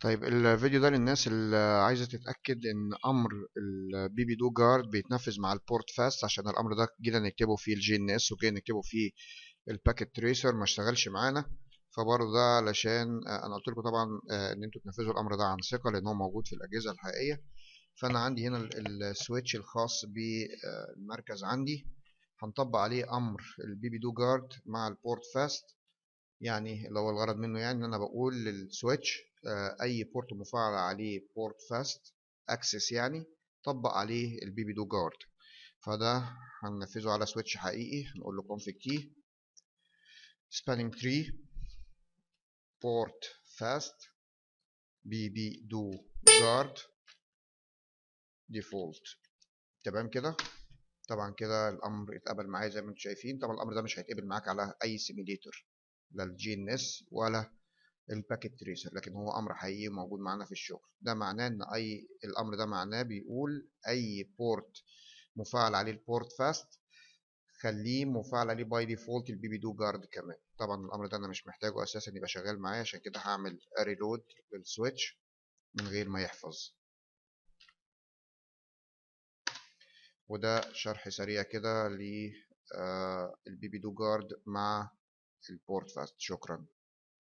طيب الفيديو ده للناس اللي عايزة تتأكد إن أمر البي بي دو جارد بيتنفذ مع البورت فاست، عشان الأمر ده جينا نكتبه فيه الجي ان اس وجينا نكتبه فيه الباكيت تريسر ما اشتغلش معانا. فبرضه ده علشان أنا قلت لكم طبعا إن أنتوا تنفذوا الأمر ده عن ثقة، لأن هو موجود في الأجهزة الحقيقية. فأنا عندي هنا السويتش الخاص بالمركز عندي، هنطبق عليه أمر البي بي دو جارد مع البورت فاست. يعني اللي هو الغرض منه يعني ان انا بقول للسويتش اي بورت مفعل عليه بورت فاست اكسس، يعني طبق عليه البي بي دو جارد. فده هننفذه على سويتش حقيقي. نقول له config t spanning tree port fast بي بي دو جارد default. تمام كده. طبعا كده الامر اتقبل معايا زي ما انتم شايفين. طبعا الامر ده مش هيتقبل معاك على اي سيميليتر، لا الجي ان اس ولا الباكيت تريسر، لكن هو امر حقيقي موجود معانا في الشغل. ده معناه ان الامر ده معناه بيقول اي بورت مفعل عليه البورت فاست خليه مفعل عليه باي ديفولت البي بي دو جارد كمان. طبعا الامر ده انا مش محتاجه اساسا يبقى شغال معايا، عشان كده هعمل ريلود للسويتش من غير ما يحفظ. وده شرح سريع كده للبي بي دو جارد مع البورت فاست. شكرا.